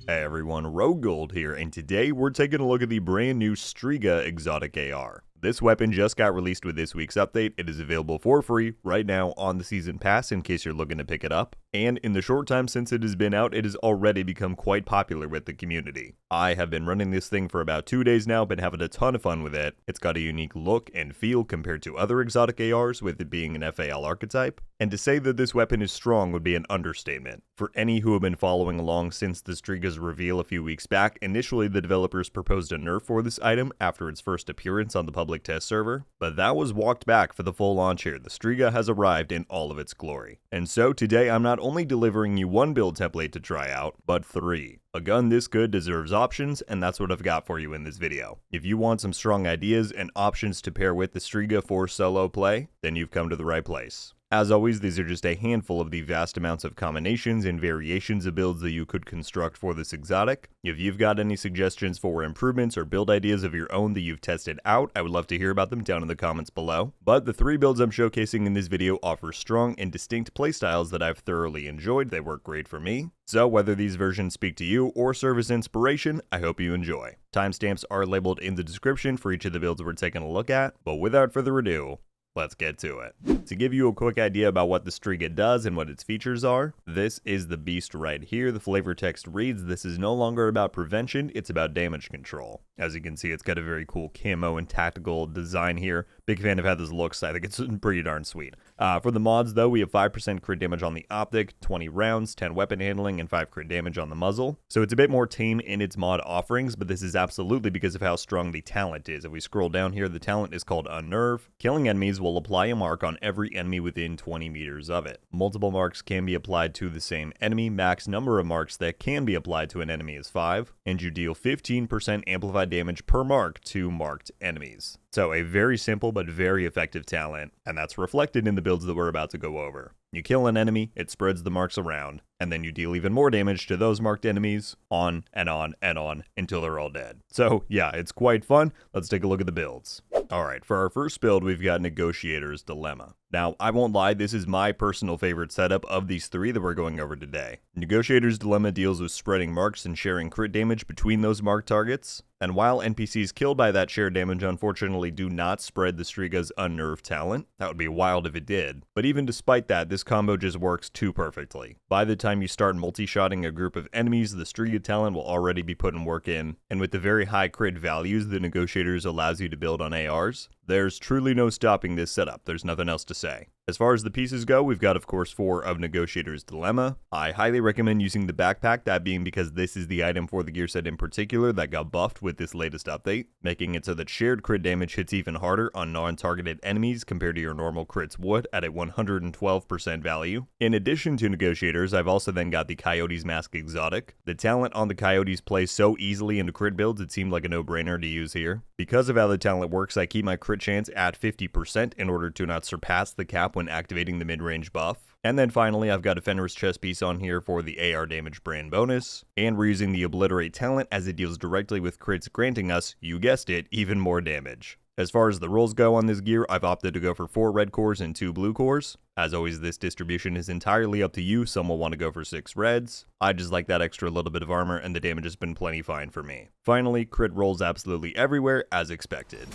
Hey everyone, RogueGold here, and today we're taking a look at the brand new Strega Exotic AR. This weapon just got released with this week's update. It is available for free right now on the Season Pass in case you're looking to pick it up. And in the short time since it has been out, it has already become quite popular with the community. I have been running this thing for about 2 days now, been having a ton of fun with it. It's got a unique look and feel compared to other exotic ARs, with it being an FAL archetype. And to say that this weapon is strong would be an understatement. For any who have been following along since the Strega's reveal a few weeks back, initially the developers proposed a nerf for this item after its first appearance on the public test server, but that was walked back for the full launch here. The Strega has arrived in all of its glory. And so today I'm not only delivering you one build template to try out, but 3. A gun this good deserves options, and that's what I've got for you in this video. If you want some strong ideas and options to pair with the Strega for solo play, then you've come to the right place. As always, these are just a handful of the vast amounts of combinations and variations of builds that you could construct for this exotic. If you've got any suggestions for improvements or build ideas of your own that you've tested out, I would love to hear about them down in the comments below. But the 3 builds I'm showcasing in this video offer strong and distinct playstyles that I've thoroughly enjoyed. They work great for me. So whether these versions speak to you or serve as inspiration, I hope you enjoy. Timestamps are labeled in the description for each of the builds we're taking a look at, but without further ado, let's get to it. To give you a quick idea about what the Strega does and what its features are, this is the beast right here. The flavor text reads, "This is no longer about prevention, it's about damage control." As you can see, it's got a very cool camo and tactical design here. Big fan of how this looks. I think it's pretty darn sweet. For the mods though, we have 5% crit damage on the optic, 20 rounds, 10 weapon handling, and 5 crit damage on the muzzle. So it's a bit more tame in its mod offerings, but this is absolutely because of how strong the talent is. If we scroll down here, the talent is called Unnerve. Killing enemies will apply a mark on every enemy within 20 meters of it. Multiple marks can be applied to the same enemy. Max number of marks that can be applied to an enemy is 5, and you deal 15% amplified damage per mark to marked enemies. So a very simple but very effective talent, and that's reflected in the builds that we're about to go over. You kill an enemy, it spreads the marks around, and then you deal even more damage to those marked enemies, on and on and on until they're all dead. So yeah, it's quite fun. Let's take a look at the builds. Alright, for our first build, we've got Negotiator's Dilemma. Now, I won't lie, this is my personal favorite setup of these 3 that we're going over today. Negotiator's Dilemma deals with spreading marks and sharing crit damage between those marked targets. And while NPCs killed by that shared damage unfortunately do not spread the Strega's Unnerved talent, that would be wild if it did, but even despite that, this combo just works too perfectly. By the time you start multi-shotting a group of enemies, the Strega talent will already be putting work in, and with the very high crit values the Negotiators allows you to build on ARs, there's truly no stopping this setup. There's nothing else to say. As far as the pieces go, we've got of course 4 of Negotiator's Dilemma. I highly recommend using the backpack, that being because this is the item for the gear set in particular that got buffed with this latest update, making it so that shared crit damage hits even harder on non-targeted enemies compared to your normal crits would at a 112% value. In addition to Negotiators, I've also then got the Coyote's Mask Exotic. The talent on the Coyotes plays so easily into crit builds, it seemed like a no-brainer to use here. Because of how the talent works, I keep my crit chance at 50% in order to not surpass the cap when activating the mid-range buff. And then finally, I've got a Fenris chest piece on here for the AR damage brand bonus, and we're using the Obliterate talent as it deals directly with crits, granting us, you guessed it, even more damage. As far as the rolls go on this gear, I've opted to go for 4 red cores and 2 blue cores. As always, this distribution is entirely up to you. Some will want to go for 6 reds. I just like that extra little bit of armor, and the damage has been plenty fine for me. Finally, crit rolls absolutely everywhere, as expected.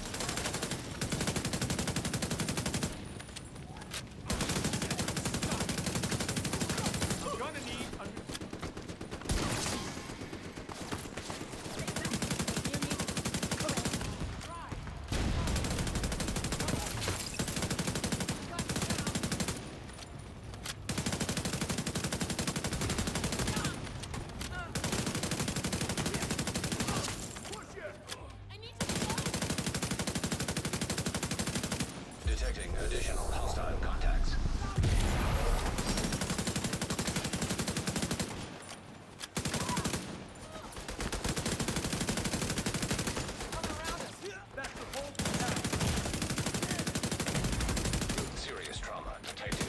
Detecting additional hostile contacts. Serious trauma detected.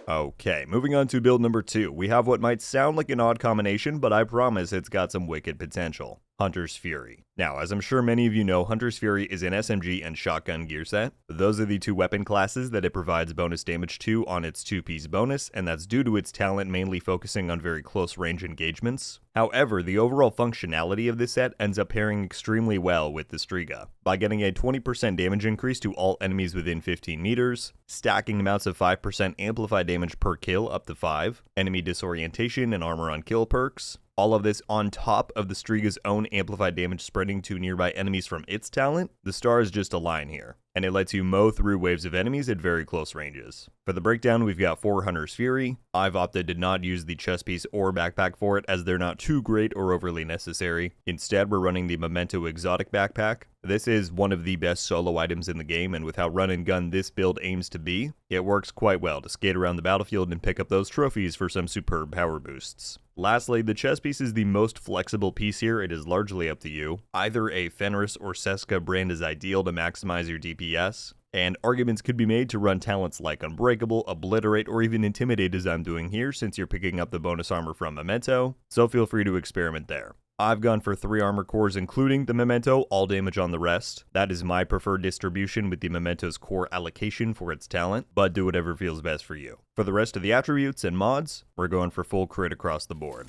Okay, moving on to build number 2. We have what might sound like an odd combination, but I promise it's got some wicked potential. Hunter's Fury. Now, as I'm sure many of you know, Hunter's Fury is an SMG and shotgun gear set. Those are the two weapon classes that it provides bonus damage to on its 2-piece bonus, and that's due to its talent mainly focusing on very close range engagements. However, the overall functionality of this set ends up pairing extremely well with the Strega, by getting a 20% damage increase to all enemies within 15 meters, stacking amounts of 5% amplified damage per kill up to 5, enemy disorientation and armor on kill perks, all of this on top of the Strega's own amplified damage spreading to nearby enemies from its talent. The stars just align here, and it lets you mow through waves of enemies at very close ranges. For the breakdown, we've got 4 Hunter's Fury. I've opted to not use the chest piece or backpack for it, as they're not too great or overly necessary. Instead, we're running the Memento Exotic backpack. This is one of the best solo items in the game, and with how run and gun this build aims to be, it works quite well to skate around the battlefield and pick up those trophies for some superb power boosts. Lastly, the chest piece is the most flexible piece here. It is largely up to you. Either a Fenris or Seska brand is ideal to maximize your DPS, and arguments could be made to run talents like Unbreakable, Obliterate, or even Intimidate as I'm doing here, since you're picking up the bonus armor from Memento, so feel free to experiment there. I've gone for 3 armor cores including the Memento, all damage on the rest. That is my preferred distribution with the Memento's core allocation for its talent, but do whatever feels best for you. For the rest of the attributes and mods, we're going for full crit across the board.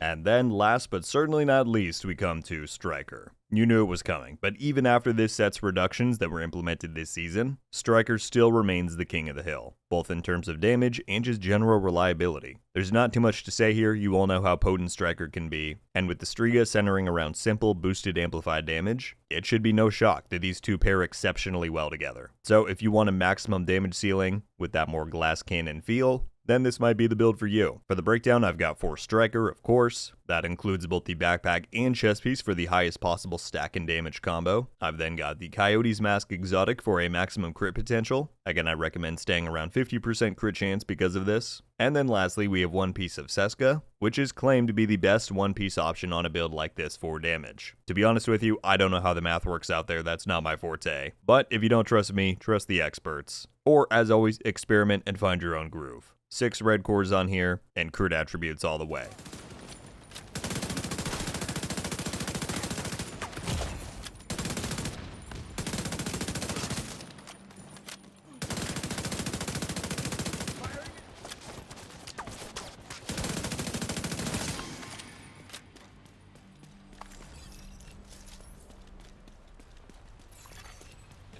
And then last but certainly not least, we come to Striker. You knew it was coming, but even after this set's reductions that were implemented this season, Striker still remains the king of the hill, both in terms of damage and just general reliability. There's not too much to say here, you all know how potent Striker can be, and with the Strega centering around simple, boosted amplified damage, it should be no shock that these two pair exceptionally well together. So if you want a maximum damage ceiling with that more glass cannon feel, then this might be the build for you. For the breakdown, I've got 4 Striker, of course. That includes both the backpack and chest piece for the highest possible stack and damage combo. I've then got the Coyote's Mask Exotic for a maximum crit potential. Again, I recommend staying around 50% crit chance because of this. And then lastly, we have one piece of Seska, which is claimed to be the best one-piece option on a build like this for damage. To be honest with you, I don't know how the math works out there, that's not my forte. But if you don't trust me, trust the experts. Or, as always, experiment and find your own groove. 6 red cores on here, and crit attributes all the way.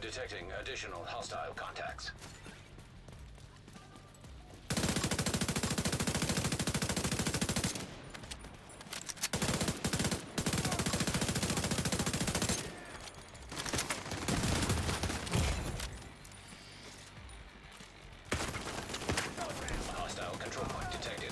Detecting additional hostile contacts. Hostile control point detected.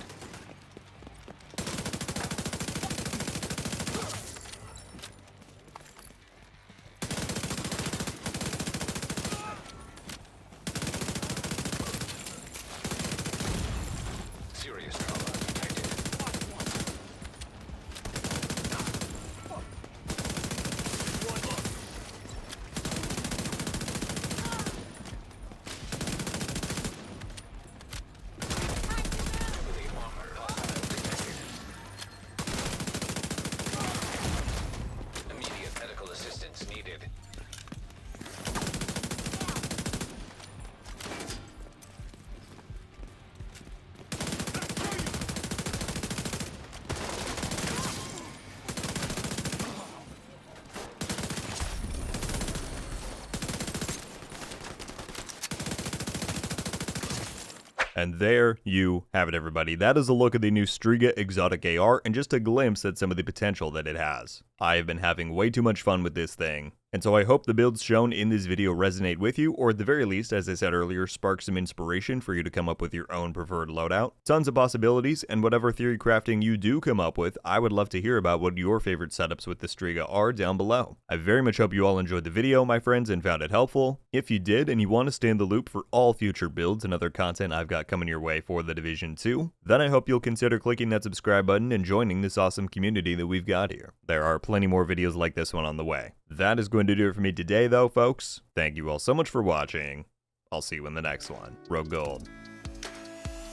And there you have it, everybody. That is a look at the new Strega Exotic AR and just a glimpse at some of the potential that it has. I have been having way too much fun with this thing, and so I hope the builds shown in this video resonate with you, or at the very least, as I said earlier, spark some inspiration for you to come up with your own preferred loadout. Tons of possibilities, and whatever theory crafting you do come up with, I would love to hear about what your favorite setups with the Strega are down below. I very much hope you all enjoyed the video, my friends, and found it helpful. If you did, and you want to stay in the loop for all future builds and other content I've got coming your way for the Division 2, then I hope you'll consider clicking that subscribe button and joining this awesome community that we've got here. There are plenty more videos like this one on the way. That is going to do it for me today, though, folks. Thank you all so much for watching. I'll see you in the next one. RogueGold.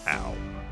Ow.